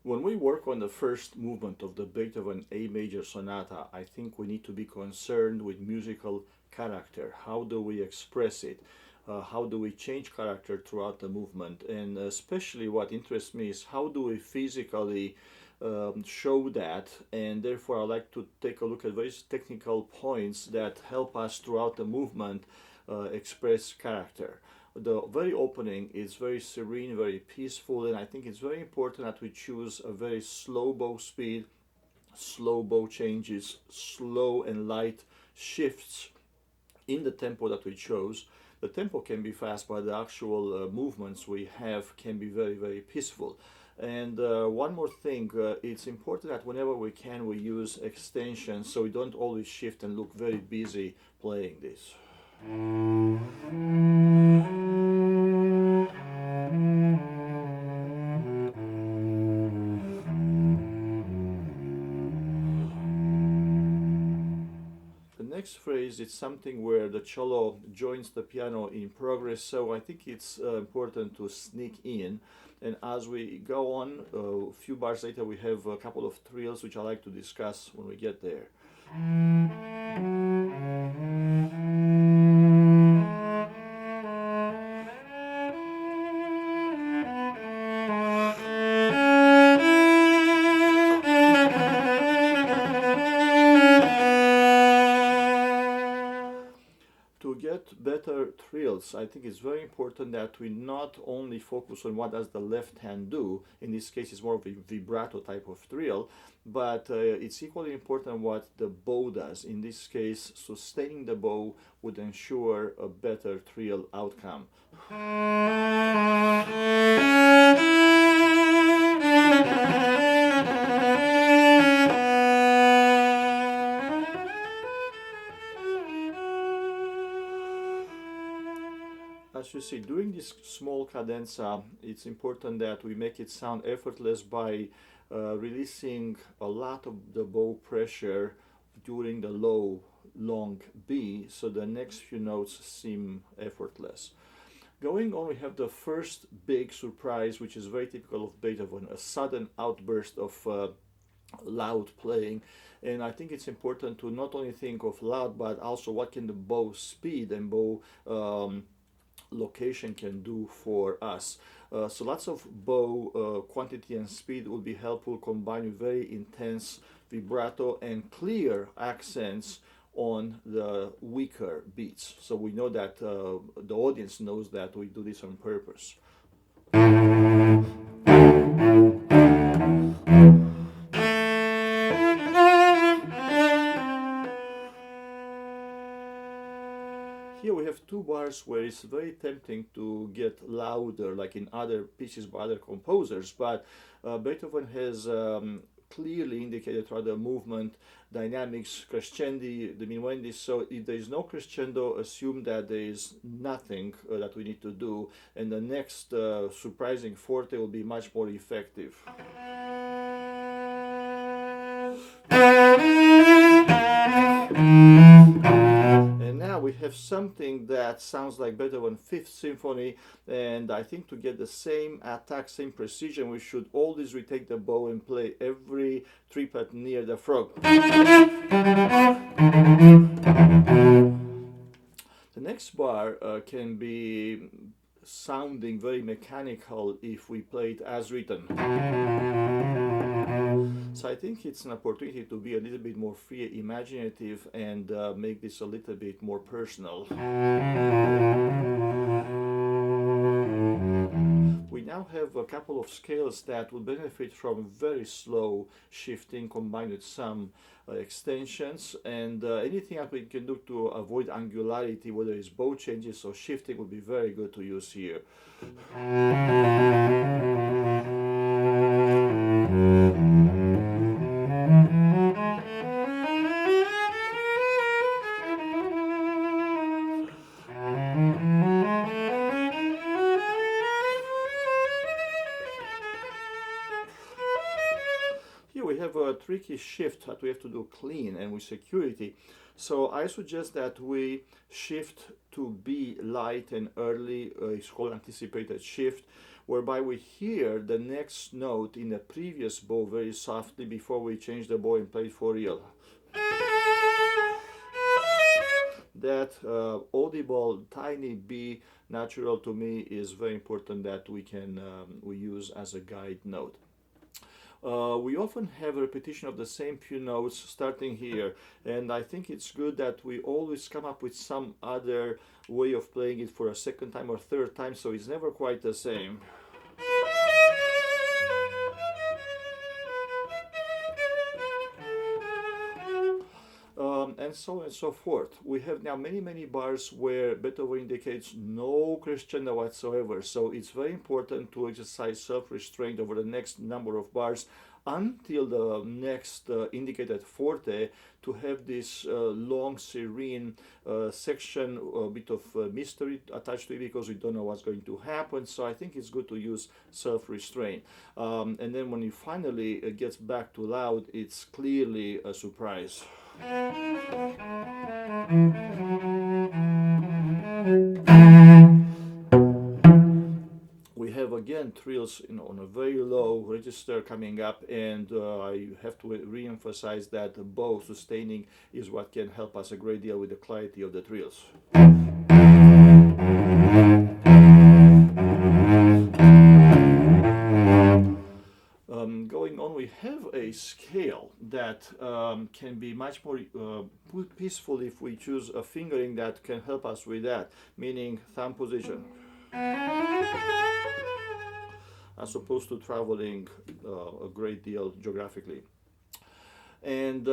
When we work on the first movement of the Beethoven A major sonata, I think we need to be concerned with musical character. How do we express it? How do we change character throughout the movement? And especially what interests me is how do we physically show that? And therefore, I like to take a look at various technical points that help us throughout the movement express character. The very opening is very serene, very peaceful, and I think it's very important that we choose a very slow bow speed, slow bow changes, slow and light shifts in the tempo that we chose. The tempo can be fast, but the actual movements we have can be very, very peaceful. And one more thing, it's important that whenever we can, we use extensions so we don't always shift and look very busy playing this. The next phrase is something where the cello joins the piano in progress, so I think it's important to sneak in. And as we go on, a few bars later, we have a couple of trills which I like to discuss when we get there. To get better trills, I think it's very important that we not only focus on what does the left hand do. In this case, it's more of a vibrato type of trill, but it's equally important what the bow does. In this case, sustaining the bow would ensure a better trill outcome. As you see, during this small cadenza, it's important that we make it sound effortless by releasing a lot of the bow pressure during the low, long B, so the next few notes seem effortless. Going on, we have the first big surprise, which is very typical of Beethoven, a sudden outburst of loud playing. And I think it's important to not only think of loud, but also what can the bow speed and bow location can do for us. So lots of bow quantity and speed will be helpful combined with very intense vibrato and clear accents on the weaker beats. So we know that the audience knows that we do this on purpose. Here we have two bars where it's very tempting to get louder, like in other pieces by other composers, but Beethoven has clearly indicated throughout the movement dynamics, crescendi, diminuendi. So if there is no crescendo, assume that there is nothing that we need to do, and the next surprising forte will be much more effective. And now we have something that sounds like Beethoven's Fifth Symphony, and I think to get the same attack, same precision, we should always retake the bow and play every triplet near the frog. The next bar can be sounding very mechanical if we play it as written. So I think it's an opportunity to be a little bit more free, imaginative, and make this a little bit more personal. We now have a couple of scales that will benefit from very slow shifting combined with some extensions, and anything that we can do to avoid angularity, whether it's bow changes or shifting, would be very good to use here. Here we have a tricky shift that we have to do clean and with security. So I suggest that we shift to B light and early. It's called anticipated shift, whereby we hear the next note in the previous bow very softly before we change the bow and play it for real. That audible tiny B natural to me is very important that we use as a guide note. We often have a repetition of the same few notes starting here, and I think it's good that we always come up with some other way of playing it for a second time or third time, so it's never quite the same. And so on and so forth. We have now many bars where Beethoven indicates no crescendo whatsoever, so it's very important to exercise self-restraint over the next number of bars until the next indicated forte, to have this long serene section, a bit of mystery attached to it because we don't know what's going to happen. So I think it's good to use self-restraint, and then when it finally gets back to loud, it's clearly a surprise. We have again trills on a very low register coming up, and I have to re-emphasize that the bow sustaining is what can help us a great deal with the clarity of the trills. Going on, we have a scale that can be much more peaceful if we choose a fingering that can help us with that, meaning thumb position, as opposed to traveling a great deal geographically. And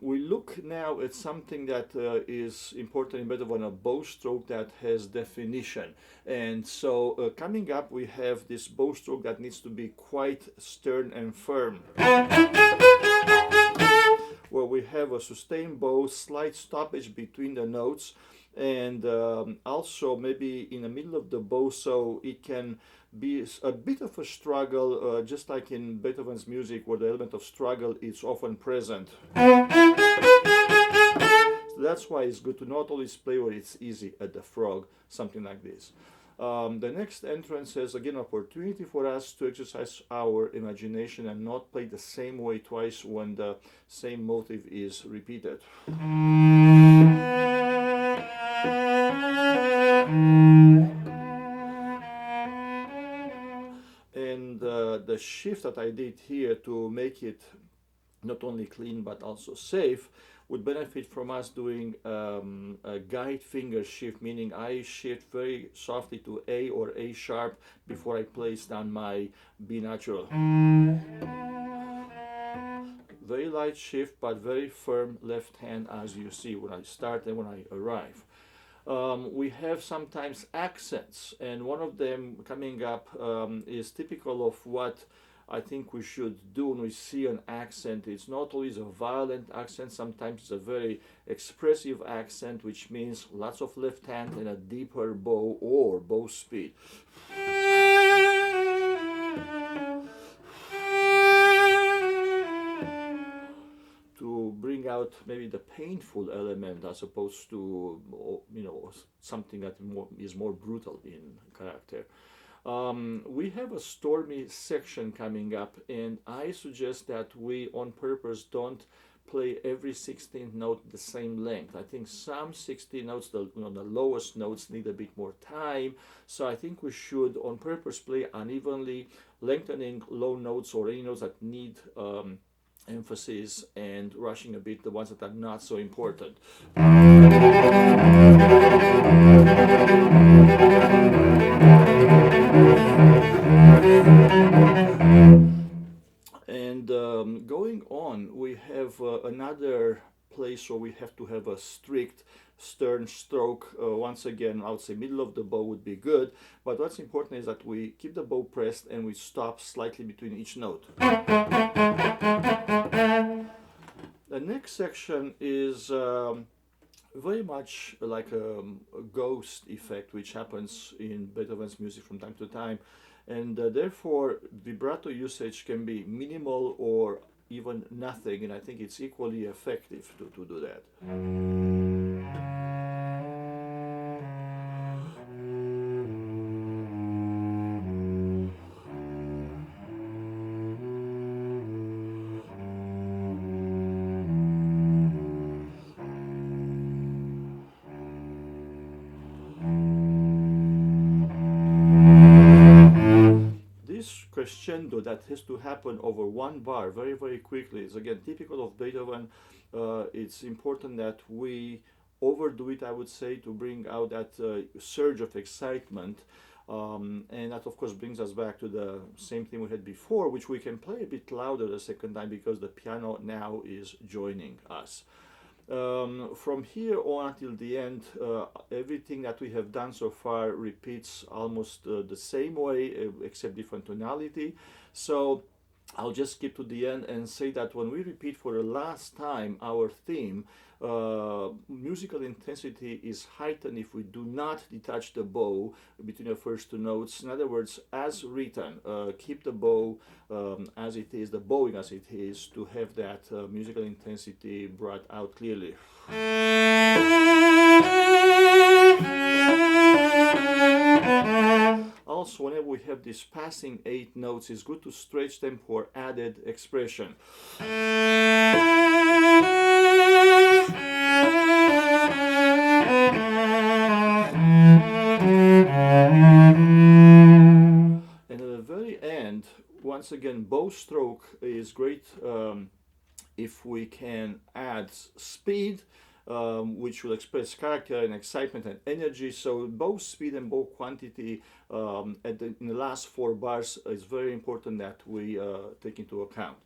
we look now at something that is important in Beethoven, a bow stroke that has definition. And so coming up, we have this bow stroke that needs to be quite stern and firm, where we have a sustained bow, slight stoppage between the notes, and also maybe in the middle of the bow, so it can be a bit of a struggle, just like in Beethoven's music, where the element of struggle is often present. So that's why it's good to not always play where it's easy at the frog, something like this. The next entrance is again an opportunity for us to exercise our imagination and not play the same way twice when the same motive is repeated. And the shift that I did here to make it not only clean but also safe would benefit from us doing a guide finger shift, meaning I shift very softly to A or A sharp before I place down my B natural. Very light shift but very firm left hand, as you see when I start and when I arrive. We have sometimes accents, and one of them coming up is typical of what I think we should do when we see an accent. It's not always a violent accent, sometimes it's a very expressive accent, which means lots of left hand and a deeper bow or bow speed. To bring out maybe the painful element as opposed to something that is more brutal in character. We have a stormy section coming up, and I suggest that we on purpose don't play every 16th note the same length. I think some 16 notes, the lowest notes, need a bit more time, so I think we should on purpose play unevenly, lengthening low notes or any notes that need emphasis, and rushing a bit the ones that are not so important. And going on, we have another place where we have to have a strict stern stroke. Once again, I would say middle of the bow would be good, but what's important is that we keep the bow pressed and we stop slightly between each note. The next section is very much like a ghost effect, which happens in Beethoven's music from time to time, and therefore vibrato usage can be minimal or even nothing, and I think it's equally effective to do that. This crescendo that has to happen over one bar very, very quickly is again typical of Beethoven. It's important that we overdo it, I would say, to bring out that surge of excitement. And that, of course, brings us back to the same thing we had before, which we can play a bit louder the second time because the piano now is joining us. From here on until the end, everything that we have done so far repeats almost the same way, except different tonality. So I'll just skip to the end and say that when we repeat for the last time our theme, musical intensity is heightened if we do not detach the bow between the first two notes. In other words, as written, keep the bow as it is, the bowing as it is, to have that musical intensity brought out clearly. Also, whenever we have these passing 8 notes, it's good to stretch them for added expression. And at the very end, once again, bow stroke is great if we can add speed, which will express character and excitement and energy. So both speed and both quantity in the last 4 bars is very important that we take into account.